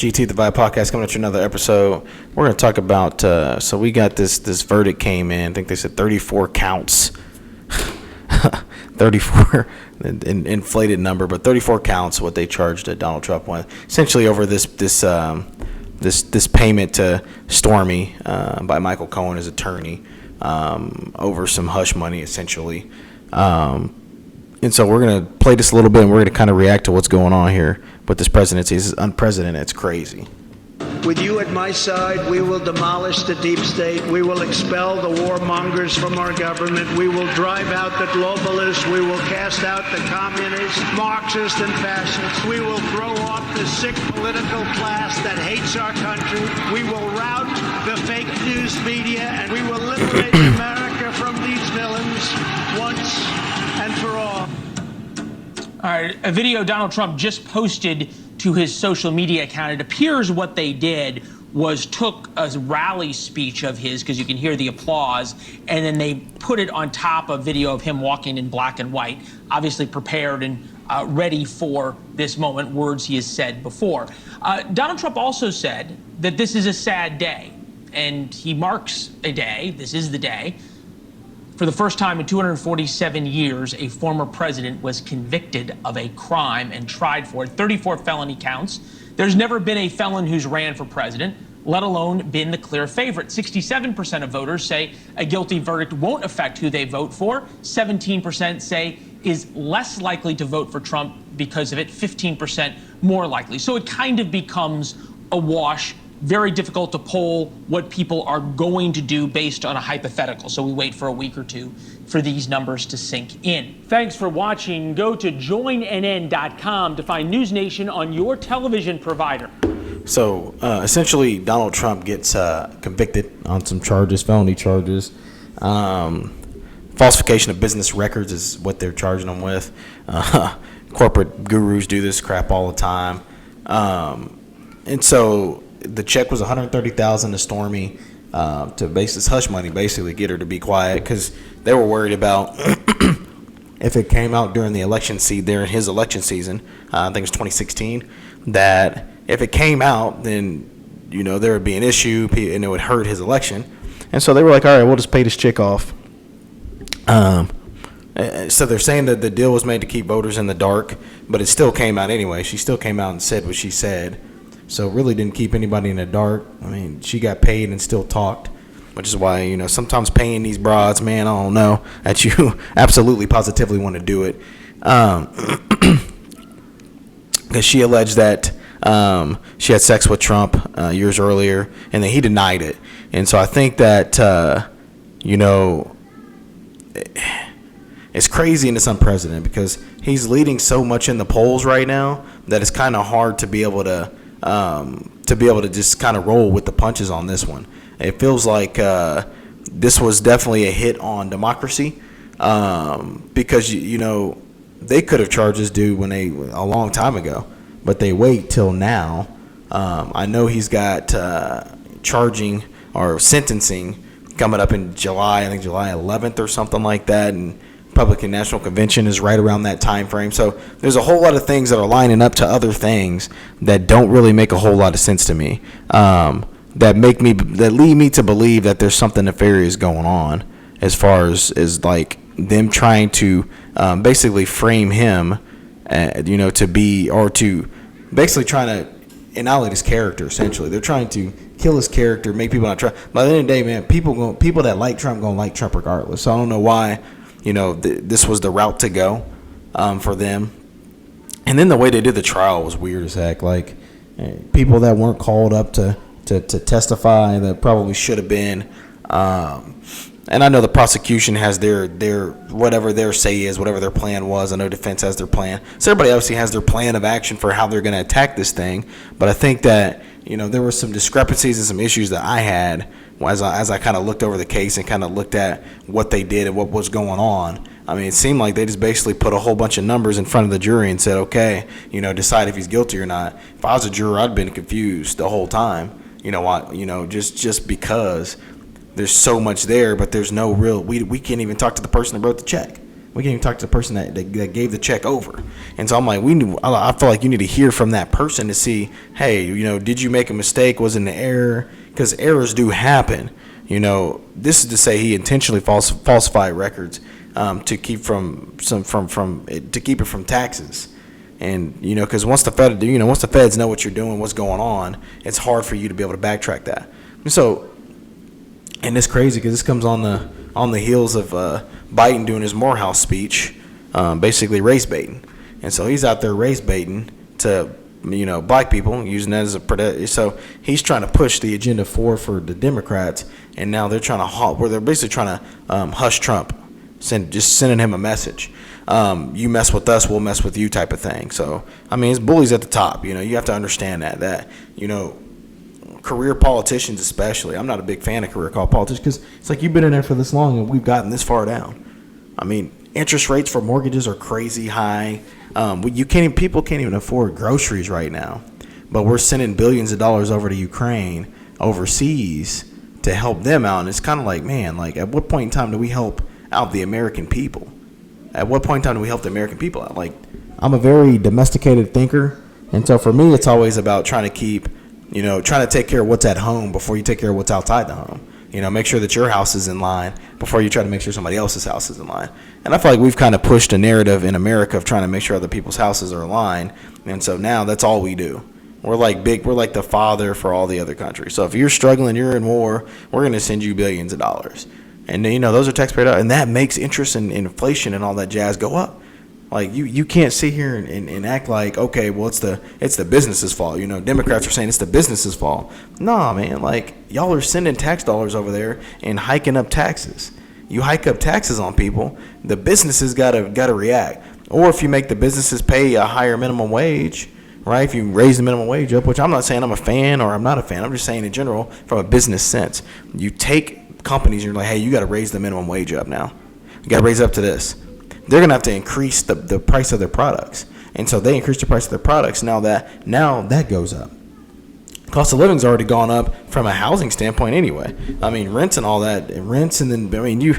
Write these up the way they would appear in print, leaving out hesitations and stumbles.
GT the Vibe Podcast coming at you another episode. We're going to talk about, so we got this verdict came in. I think they said 34 counts. 34, inflated number, but 34 counts what they charged Donald Trump with. Essentially over this payment to Stormy by Michael Cohen, his attorney, over some hush money, essentially. And so we're going to play this a little bit, and we're going to kind of react to what's going on here with this presidency. This is unprecedented. It's crazy. With you at my side, we will demolish the deep state. We will expel the warmongers from our government. We will drive out the globalists. We will cast out the communists, Marxists, and fascists. We will throw off the sick political class that hates our country. We will rout the fake news media, and we will liberate America from these villains once and for all. All right, a video Donald Trump just posted to his social media account. It appears what they did was took a rally speech of his, because you can hear the applause, and then they put it on top of video of him walking in black and white, obviously prepared and ready for this moment, words he has said before. Donald Trump also said that this is a sad day, and he marks a day, this is the day. For the first time in 247 years, a former president was convicted of a crime and tried for it. 34 felony counts. There's never been a felon who's ran for president, let alone been the clear favorite. 67% of voters say a guilty verdict won't affect who they vote for. 17% say is less likely to vote for Trump because of it. 15% more likely. So it kind of becomes a wash. Very difficult to poll what people are going to do based on a hypothetical. So we wait for a week or two for these numbers to sink in. Thanks for watching. Go to joinnn.com to find News Nation on your television provider. So essentially, Donald Trump gets convicted on some charges, felony charges. Falsification of business records is what they're charging him with. Corporate gurus do this crap all the time. And so the check was $130,000 to Stormy to base this hush money, basically get her to be quiet, because they were worried about if it came out during the election during his election season, I think it was 2016, that if it came out, then there would be an issue and it would hurt his election. And so they were like, all right, we'll just pay this chick off. So they're saying that the deal was made to keep voters in the dark, but it still came out anyway. She still came out and said what she said. So really didn't keep anybody in the dark. I mean, she got paid and still talked, which is why, sometimes paying these broads, man, I don't know, that you absolutely positively want to do it. Because she alleged that she had sex with Trump years earlier, and then he denied it. And so I think that, it's crazy and it's unprecedented, because he's leading so much in the polls right now that it's kind of hard to be able to just kind of roll with the punches on this one. It feels like this was definitely a hit on democracy, because they could have charged this dude a long time ago, but they wait till now. I know he's got charging or sentencing coming up in July, I think July 11th or something like that, and Republican National Convention is right around that time frame. So there's a whole lot of things that are lining up to other things that don't really make a whole lot of sense to me, that lead me to believe that there's something nefarious going on, as far as like them trying to basically frame him, to be, or to basically trying to annihilate his character. Essentially, they're trying to kill his character, make people not try. By the end of the day, man, people that like Trump gonna like Trump regardless. So I don't know why. This was the route to go for them. And then the way they did the trial was weird as heck. Like, people that weren't called up to testify that probably should have been. And I know the prosecution has their whatever their say is, whatever their plan was. I know defense has their plan. So everybody obviously has their plan of action for how they're going to attack this thing. But I think that, there were some discrepancies and some issues that I had as I kind of looked over the case and kind of looked at what they did and what was going on. I mean, it seemed like they just basically put a whole bunch of numbers in front of the jury and said, okay, decide if he's guilty or not. If I was a juror, I'd been confused the whole time. Just because there's so much there, but there's no real, we can't even talk to the person that wrote the check. We can't even talk to the person that gave the check over. And so I'm like, I feel like you need to hear from that person to see, hey, did you make a mistake? Was it an error? Because errors do happen. This is to say he intentionally falsified records to keep to keep it from taxes. And because once the feds know what you're doing, what's going on, it's hard for you to be able to backtrack that. And it's crazy because this comes on the heels of Biden doing his Morehouse speech, basically race baiting. And so he's out there race baiting to black people, using that as a so he's trying to push the agenda for the Democrats, and now they're trying to they're basically trying to hush Trump, sending him a message. You mess with us, we'll mess with you, type of thing. So it's bullies at the top. You have to understand that career politicians especially. I'm not a big fan of career politicians because it's like you've been in there for this long and we've gotten this far down. Interest rates for mortgages are crazy high. People can't even afford groceries right now, but we're sending billions of dollars over to Ukraine overseas to help them out. And it's kind of like, man, like at what point in time do we help out the American people? At what point in time do we help the American people out? Like, I'm a very domesticated thinker, and so for me, it's always about trying to take care of what's at home before you take care of what's outside the home. Make sure that your house is in line before you try to make sure somebody else's house is in line. And I feel like we've kind of pushed a narrative in America of trying to make sure other people's houses are in line, and so now that's all we do. We're like the father for all the other countries. So if you're struggling, you're in war, we're going to send you billions of dollars. And those are taxpayer dollars, and that makes interest and inflation and all that jazz go up. Like you can't sit here and act like, okay, well it's the business's fault. Democrats are saying it's the business's fault. Nah, man, like y'all are sending tax dollars over there and hiking up taxes. You hike up taxes on people, the businesses gotta react. Or if you make the businesses pay a higher minimum wage, right? If you raise the minimum wage up, which I'm not saying I'm a fan or I'm not a fan, I'm just saying in general from a business sense. You take companies and you're like, hey, you got to raise the minimum wage up now. You got to raise it up to this. They're going to have to increase the price of their products. And so they increase the price of their products. Now that goes up. Cost of living's already gone up from a housing standpoint anyway. Rents and all that. Rents, and then, you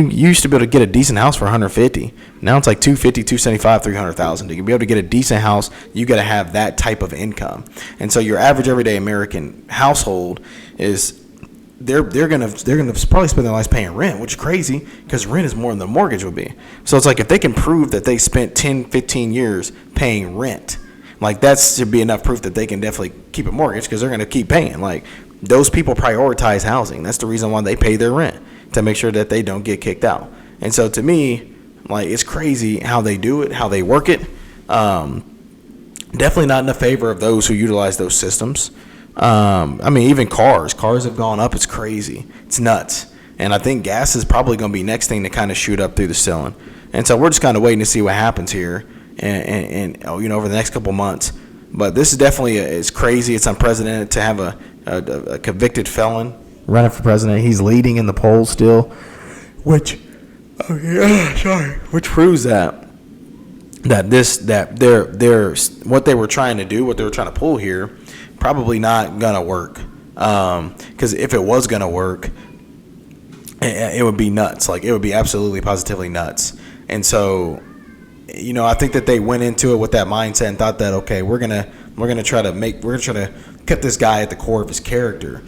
used to be able to get a decent house for $150. Now it's like $250, $275, $300,000. To be able to get a decent house, you got to have that type of income. And so your average everyday American household is they're gonna probably spend their lives paying rent, which is crazy because rent is more than the mortgage would be. So it's like if they can prove that they spent 10, 15 years paying rent, like that should be enough proof that they can definitely keep a mortgage because they're gonna keep paying. Like those people prioritize housing. That's the reason why they pay their rent, to make sure that they don't get kicked out. And so to me, like it's crazy how they do it, how they work it. Definitely not in the favor of those who utilize those systems. Even cars have gone up. It's crazy. It's nuts. And I think gas is probably going to be next thing to kind of shoot up through the ceiling. And so we're just kind of waiting to see what happens here and over the next couple months. But this is definitely it's crazy. It's unprecedented to have a convicted felon running for president. He's leading in the polls still, which proves that they're what they were trying to do, what they were trying to pull here, probably not gonna work. Because if it was gonna work, it would be nuts. Like it would be absolutely positively nuts. And so, I think that they went into it with that mindset and thought that, okay, we're gonna try to cut this guy at the core of his character,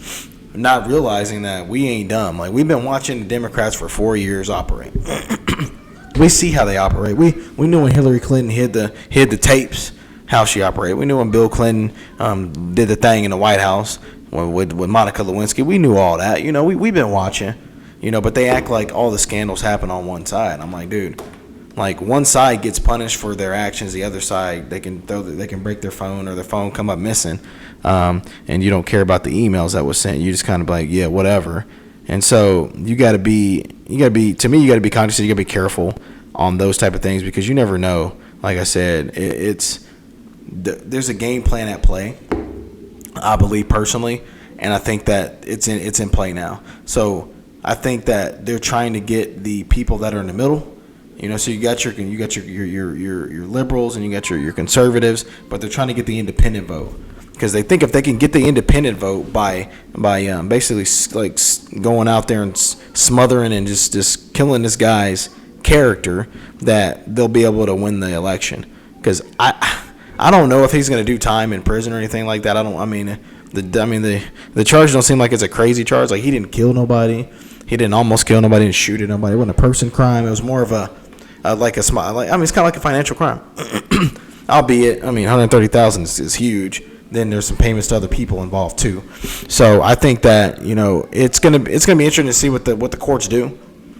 not realizing that we ain't dumb. Like we've been watching the Democrats for 4 years operate. We see how they operate. We knew when Hillary Clinton hid the tapes how she operated. We knew when Bill Clinton did the thing in the White House with Monica Lewinsky. We knew all that. We've been watching. But they act like all the scandals happen on one side. I'm like, dude, like one side gets punished for their actions, the other side they can break their phone or their phone come up missing, and you don't care about the emails that was sent. You just kind of like, yeah, whatever. And so you got to be conscious. You got to be careful on those type of things because you never know. Like I said, there's a game plan at play, I believe personally, and I think that it's in play now. So I think that they're trying to get the people that are in the middle. So you got your liberals and you got your conservatives, but they're trying to get the independent vote. Because they think if they can get the independent vote by basically like going out there and smothering and just killing this guy's character that they'll be able to win the election. Because I don't know if he's going to do time in prison or anything like that. The charge don't seem like it's a crazy charge. Like, he didn't kill nobody. He didn't almost kill nobody. Didn't shoot at nobody. It wasn't a person crime. It was more of it's kind of like a financial crime. Albeit, $130,000 is huge. Then there's some payments to other people involved too. So I think that it's gonna be interesting to see what the courts do.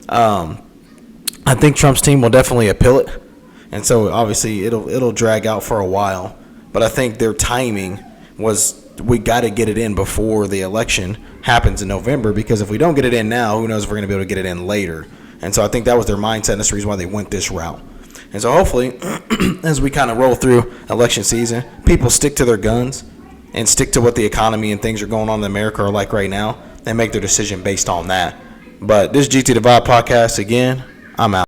I think Trump's team will definitely appeal it, and so obviously it'll drag out for a while. But I think their timing was, we got to get it in before the election happens in November, because if we don't get it in now, who knows if we're going to be able to get it in later. And so I think that was their mindset, and that's the reason why they went this route. And so hopefully, as we kind of roll through election season, people stick to their guns and stick to what the economy and things are going on in America are like right now, and make their decision based on that. But this GT Divide podcast, again, I'm out.